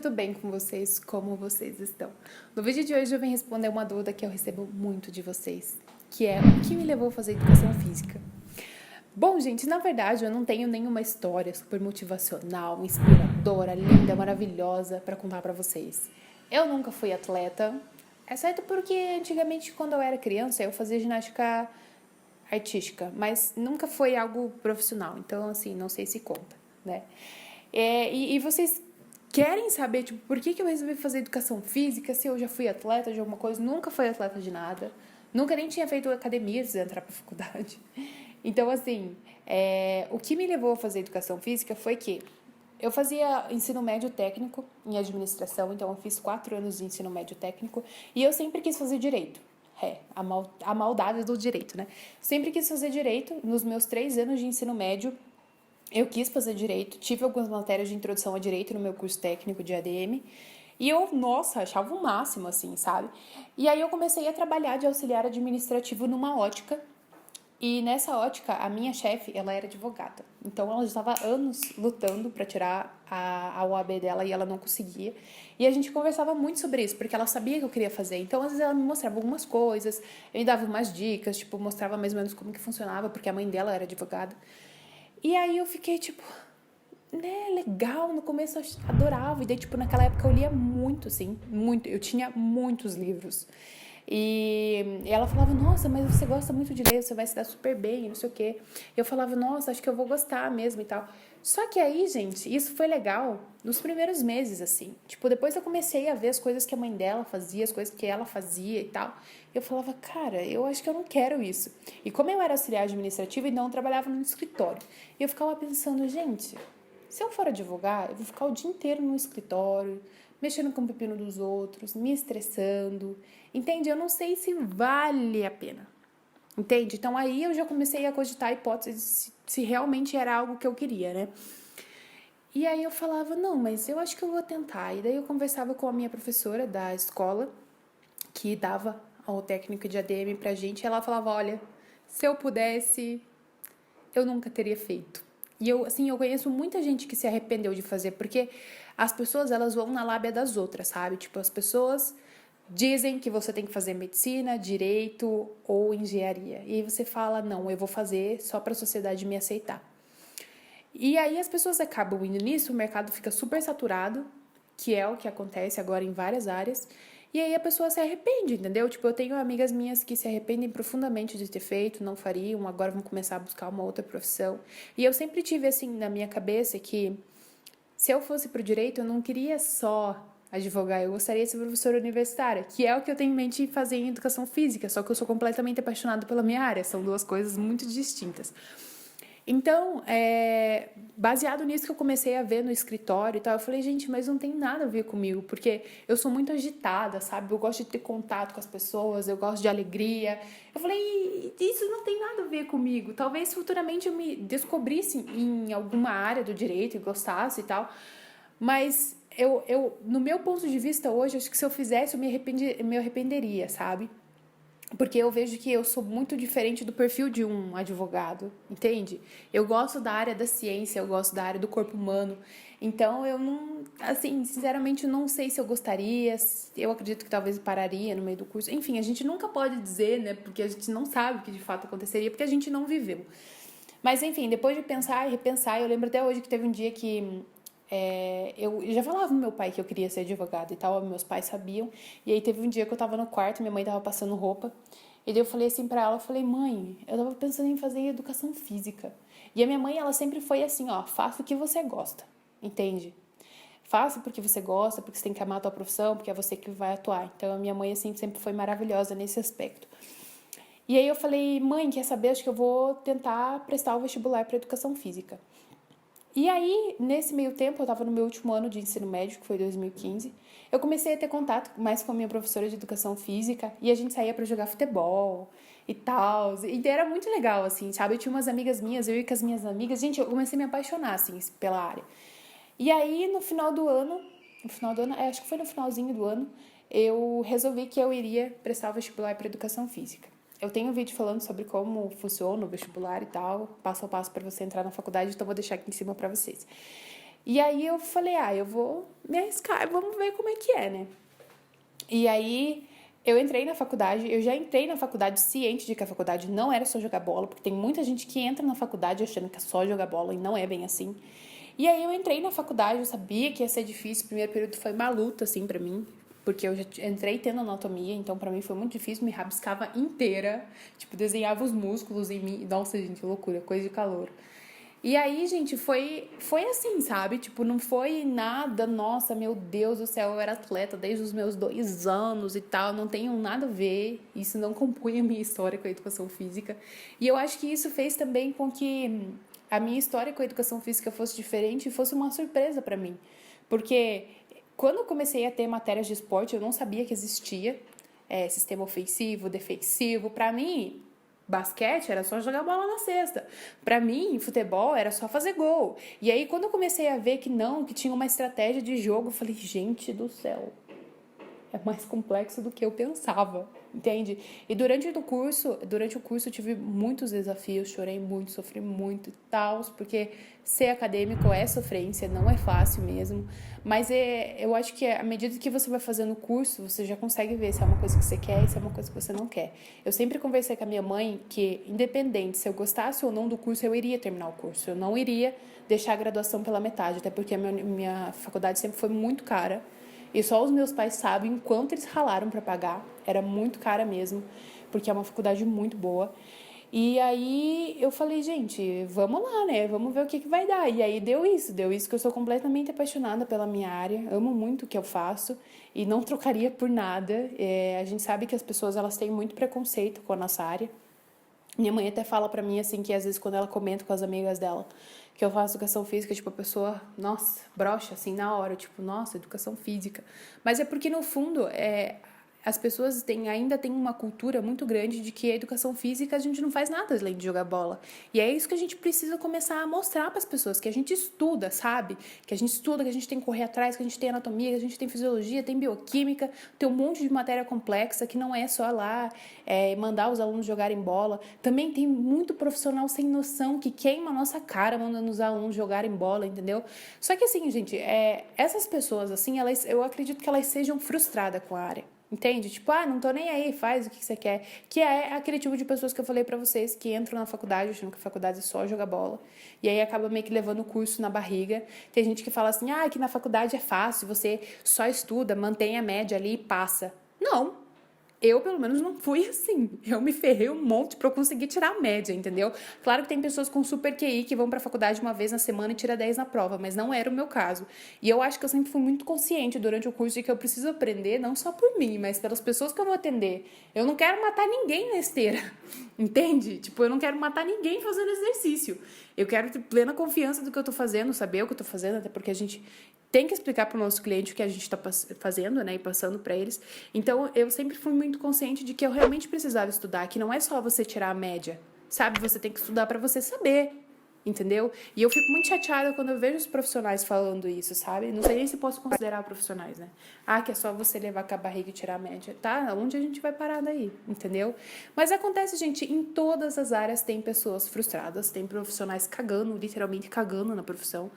tudo bem com vocês? Como vocês estão? No vídeo de hoje eu vim responder uma dúvida que eu recebo muito de vocês, que é o que me levou a fazer educação física? Bom, gente, na verdade eu não tenho nenhuma história super motivacional, inspiradora, linda, maravilhosa para contar para vocês. Eu nunca fui atleta, exceto porque antigamente quando eu era criança eu fazia ginástica artística, mas nunca foi algo profissional, então assim, não sei se conta, né? E vocês querem saber, tipo, por que eu resolvi fazer educação física, se eu já fui atleta de alguma coisa? Nunca fui atleta de nada, nunca nem tinha feito academia antes de entrar pra faculdade. Então, assim, o que me levou a fazer educação física foi que eu fazia ensino médio técnico em administração, então eu fiz 4 anos de ensino médio técnico e eu sempre quis fazer direito. A maldade do direito, né? Sempre quis fazer direito. Nos meus 3 anos de ensino médio, eu quis fazer direito. Tive algumas matérias de introdução a direito no meu curso técnico de ADM. E eu, nossa, achava o máximo, assim, sabe? E aí eu comecei a trabalhar de auxiliar administrativo numa ótica. E nessa ótica, a minha chefe, ela era advogada. Então, ela já estava anos lutando para tirar a OAB dela e ela não conseguia. E a gente conversava muito sobre isso, porque ela sabia que eu queria fazer. Então, às vezes, ela me mostrava algumas coisas, eu me dava umas dicas, tipo, mostrava mais ou menos como que funcionava, porque a mãe dela era advogada. E aí eu fiquei, tipo, né, legal, no começo eu adorava. E daí, tipo, naquela época eu lia muito, assim, muito. Eu tinha muitos livros. E ela falava, nossa, mas você gosta muito de ler, você vai se dar super bem, não sei o quê. Eu falava, nossa, acho que eu vou gostar mesmo e tal. Só que aí, gente, isso foi legal nos primeiros meses, assim. Tipo, depois eu comecei a ver as coisas que a mãe dela fazia, as coisas que ela fazia e tal. Eu falava, cara, eu acho que eu não quero isso. E como eu era auxiliar administrativa, então eu trabalhava no escritório. E eu ficava pensando, gente, se eu for advogar, eu vou ficar o dia inteiro no escritório, mexendo com o pepino dos outros, me estressando. Entende? Eu não sei se vale a pena. Entende? Então aí eu já comecei a cogitar a hipótese se realmente era algo que eu queria, né? E aí eu falava, não, mas eu acho que eu vou tentar. E daí eu conversava com a minha professora da escola, que dava o técnico de ADM pra gente, e ela falava, olha, se eu pudesse, eu nunca teria feito. E eu, assim, eu conheço muita gente que se arrependeu de fazer, porque as pessoas, elas vão na lábia das outras, sabe? Tipo, as pessoas dizem que você tem que fazer medicina, direito ou engenharia. E aí você fala, não, eu vou fazer só para a sociedade me aceitar. E aí as pessoas acabam indo nisso, o mercado fica super saturado, que é o que acontece agora em várias áreas. E aí a pessoa se arrepende, entendeu? Tipo, eu tenho amigas minhas que se arrependem profundamente de ter feito, não fariam, agora vão começar a buscar uma outra profissão. E eu sempre tive assim na minha cabeça que se eu fosse pro direito, eu não queria só advogar, eu gostaria de ser professora universitária, que é o que eu tenho em mente fazer em educação física, só que eu sou completamente apaixonada pela minha área, são duas coisas muito distintas. Então, baseado nisso que eu comecei a ver no escritório e tal, eu falei, gente, mas não tem nada a ver comigo, porque eu sou muito agitada, sabe? Eu gosto de ter contato com as pessoas, eu gosto de alegria. Eu falei, isso não tem nada a ver comigo. Talvez futuramente eu me descobrisse em alguma área do direito e gostasse e tal, mas no meu ponto de vista hoje, acho que se eu fizesse, me arrependeria, sabe? Porque eu vejo que eu sou muito diferente do perfil de um advogado, entende? Eu gosto da área da ciência, eu gosto da área do corpo humano. Então eu não, assim, sinceramente não sei se eu gostaria, eu acredito que talvez pararia no meio do curso. Enfim, a gente nunca pode dizer, né? Porque a gente não sabe o que de fato aconteceria, porque a gente não viveu. Mas enfim, depois de pensar e repensar, eu lembro até hoje que teve um dia que eu já falava pro meu pai que eu queria ser advogada e tal, meus pais sabiam. E aí teve um dia que eu tava no quarto, minha mãe tava passando roupa. E daí eu falei assim pra ela, eu falei, mãe, eu tava pensando em fazer educação física. E a minha mãe, ela sempre foi assim, ó, faça o que você gosta, entende? Faça porque você gosta, porque você tem que amar a tua profissão, porque é você que vai atuar. Então a minha mãe, assim, sempre foi maravilhosa nesse aspecto. E aí eu falei, mãe, quer saber? Acho que eu vou tentar prestar o vestibular para educação física. E aí, nesse meio tempo, eu estava no meu último ano de ensino médio, que foi 2015, eu comecei a ter contato mais com a minha professora de educação física e a gente saía para jogar futebol e tal. E era muito legal, assim, sabe? Eu tinha umas amigas minhas, eu ia com as minhas amigas, gente, eu comecei a me apaixonar, assim, pela área. E aí, no final do ano, acho que foi no finalzinho do ano, eu resolvi que eu iria prestar o vestibular para educação física. Eu tenho um vídeo falando sobre como funciona o vestibular e tal, passo a passo para você entrar na faculdade, então vou deixar aqui em cima para vocês. E aí eu falei, eu vou me arriscar, vamos ver como é que é, né? E aí eu entrei na faculdade, eu já entrei na faculdade ciente de que a faculdade não era só jogar bola, porque tem muita gente que entra na faculdade achando que é só jogar bola e não é bem assim. E aí eu entrei na faculdade, eu sabia que ia ser difícil, o primeiro período foi uma luta, assim, pra mim, porque eu já entrei tendo anatomia, então pra mim foi muito difícil, me rabiscava inteira, tipo, desenhava os músculos em mim, nossa, gente, loucura, coisa de calor. E aí, gente, foi assim, sabe? Tipo, não foi nada, nossa, meu Deus do céu, eu era atleta desde os meus 2 anos e tal, não tenho nada a ver, isso não compõe a minha história com a educação física. E eu acho que isso fez também com que a minha história com a educação física fosse diferente e fosse uma surpresa pra mim. Porque quando eu comecei a ter matérias de esporte, eu não sabia que existia sistema ofensivo, defensivo. Pra mim, basquete era só jogar bola na cesta. Pra mim, futebol era só fazer gol. E aí, quando eu comecei a ver que não, que tinha uma estratégia de jogo, eu falei, gente do céu, é mais complexo do que eu pensava, entende? E durante o curso eu tive muitos desafios, chorei muito, sofri muito e tal, porque ser acadêmico é sofrência, não é fácil mesmo, mas eu acho que à medida que você vai fazendo o curso, você já consegue ver se é uma coisa que você quer e se é uma coisa que você não quer. Eu sempre conversei com a minha mãe que, independente se eu gostasse ou não do curso, eu iria terminar o curso, eu não iria deixar a graduação pela metade, até porque a minha faculdade sempre foi muito cara. E só os meus pais sabem o quanto eles ralaram para pagar. Era muito cara mesmo, porque é uma faculdade muito boa. E aí eu falei, gente, vamos lá, né? Vamos ver o que vai dar. E aí deu isso que eu sou completamente apaixonada pela minha área, amo muito o que eu faço e não trocaria por nada. A gente sabe que as pessoas elas têm muito preconceito com a nossa área. Minha mãe até fala pra mim, assim, que às vezes quando ela comenta com as amigas dela que eu faço educação física, tipo, a pessoa, nossa, brocha, assim, na hora, tipo, nossa, educação física. Mas é porque, no fundo, as pessoas ainda têm uma cultura muito grande de que a educação física a gente não faz nada além de jogar bola. E é isso que a gente precisa começar a mostrar para as pessoas, que a gente estuda, sabe? Que a gente estuda, que a gente tem que correr atrás, que a gente tem anatomia, que a gente tem fisiologia, tem bioquímica, tem um monte de matéria complexa que não é só lá mandar os alunos jogarem bola. Também tem muito profissional sem noção que queima a nossa cara mandando os alunos jogarem bola, entendeu? Só que assim, gente, essas pessoas, assim, eu acredito que elas sejam frustradas com a área. Entende? Tipo, não tô nem aí, faz o que você quer. Que é aquele tipo de pessoas que eu falei pra vocês que entram na faculdade achando que a faculdade é só jogar bola. E aí acaba meio que levando o curso na barriga. Tem gente que fala assim, que na faculdade é fácil, você só estuda, mantém a média ali e passa. Não. Eu, pelo menos, não fui assim. Eu me ferrei um monte pra eu conseguir tirar a média, entendeu? Claro que tem pessoas com super QI que vão pra faculdade uma vez na semana e tira 10 na prova, mas não era o meu caso. E eu acho que eu sempre fui muito consciente durante o curso de que eu preciso aprender, não só por mim, mas pelas pessoas que eu vou atender. Eu não quero matar ninguém na esteira, entende? Tipo, eu não quero matar ninguém fazendo exercício. Eu quero ter plena confiança do que eu tô fazendo, saber o que eu tô fazendo, até porque a gente tem que explicar para o nosso cliente o que a gente está fazendo, né, e passando para eles. Então, eu sempre fui muito consciente de que eu realmente precisava estudar, que não é só você tirar a média, sabe? Você tem que estudar para você saber, entendeu? E eu fico muito chateada quando eu vejo os profissionais falando isso, sabe? Não sei nem se posso considerar profissionais, né? Que é só você levar com a barriga e tirar a média. Tá, onde a gente vai parar daí, entendeu? Mas acontece, gente, em todas as áreas tem pessoas frustradas, tem profissionais cagando, literalmente cagando na profissão.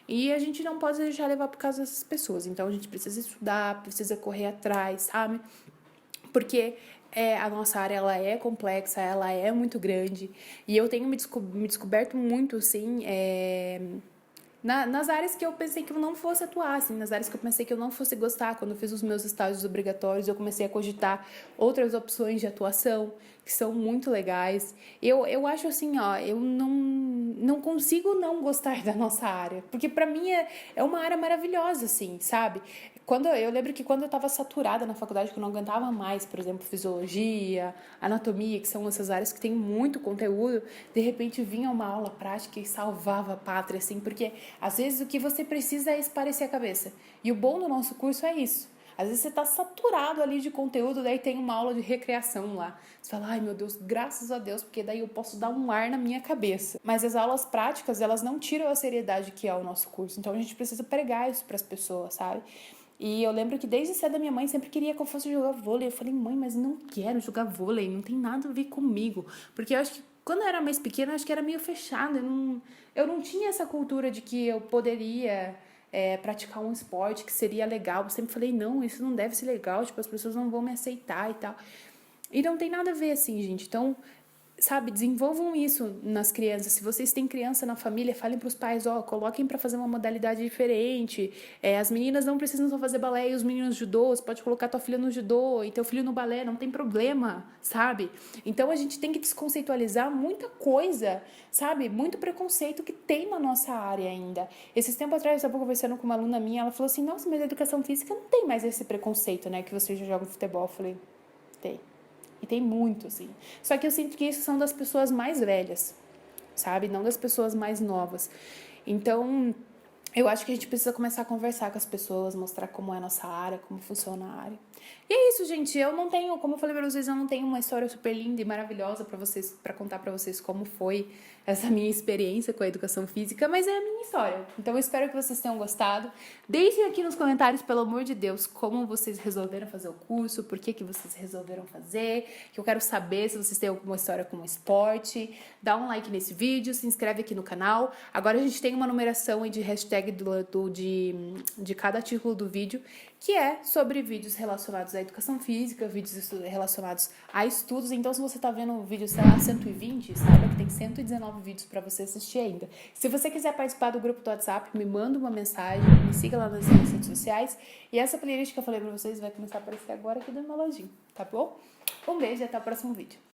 E a gente não pode deixar levar por causa dessas pessoas. Então, a gente precisa estudar, precisa correr atrás, sabe? Porque a nossa área, ela é complexa, ela é muito grande. E eu tenho me descoberto muito, assim, nas áreas que eu pensei que eu não fosse atuar, assim, nas áreas que eu pensei que eu não fosse gostar. Quando eu fiz os meus estágios obrigatórios, eu comecei a cogitar outras opções de atuação que são muito legais. Eu acho assim, eu não consigo não gostar da nossa área, porque pra mim é uma área maravilhosa, assim, sabe? Eu lembro que quando eu estava saturada na faculdade, que eu não aguentava mais, por exemplo, fisiologia, anatomia, que são essas áreas que tem muito conteúdo, de repente vinha uma aula prática e salvava a pátria, assim, porque às vezes o que você precisa é esparecer a cabeça. E o bom do nosso curso é isso. Às vezes você está saturado ali de conteúdo, daí tem uma aula de recreação lá. Você fala, ai meu Deus, graças a Deus, porque daí eu posso dar um ar na minha cabeça. Mas as aulas práticas, elas não tiram a seriedade que é o nosso curso. Então a gente precisa pregar isso para as pessoas, sabe? E eu lembro que desde cedo a minha mãe sempre queria que eu fosse jogar vôlei. Eu falei, mãe, mas não quero jogar vôlei, não tem nada a ver comigo. Porque eu acho que Quando eu era mais pequena, acho que era meio fechado. Eu não tinha essa cultura de que eu poderia praticar um esporte que seria legal. Eu sempre falei, não, isso não deve ser legal, tipo, as pessoas não vão me aceitar e tal. E não tem nada a ver assim, gente. Então, sabe, desenvolvam isso nas crianças. Se vocês têm criança na família, falem para os pais, coloquem para fazer uma modalidade diferente. As meninas não precisam só fazer balé e os meninos judô. Você pode colocar tua filha no judô e teu filho no balé, não tem problema, sabe? Então a gente tem que desconceitualizar muita coisa, sabe? Muito preconceito que tem na nossa área ainda. Esses tempos atrás, eu estava conversando com uma aluna minha, ela falou assim, nossa, mas a educação física não tem mais esse preconceito, né? Que vocês já jogam futebol. Eu falei, tem. E tem muito, assim. Só que eu sinto que isso são das pessoas mais velhas, sabe? Não das pessoas mais novas. Então, eu acho que a gente precisa começar a conversar com as pessoas, mostrar como é a nossa área, como funciona a área. E é isso, gente. Eu não tenho, como eu falei pra vocês, eu não tenho uma história super linda e maravilhosa para contar pra vocês como foi essa minha experiência com a educação física, mas é a minha história. Então eu espero que vocês tenham gostado. Deixem aqui nos comentários, pelo amor de Deus, como vocês resolveram fazer o curso, por que vocês resolveram fazer, que eu quero saber se vocês têm alguma história com o esporte. Dá um like nesse vídeo, se inscreve aqui no canal. Agora a gente tem uma numeração aí de hashtag de cada título do vídeo, que é sobre vídeos relacionados à educação física, vídeos relacionados a estudos. Então, se você tá vendo o vídeo, sei lá, 120, saiba que tem 119 vídeos para você assistir ainda. Se você quiser participar do grupo do WhatsApp, me manda uma mensagem, me siga lá nas minhas redes sociais. E essa playlist que eu falei pra vocês vai começar a aparecer agora aqui do meu ladinho, tá bom? Um beijo e até o próximo vídeo.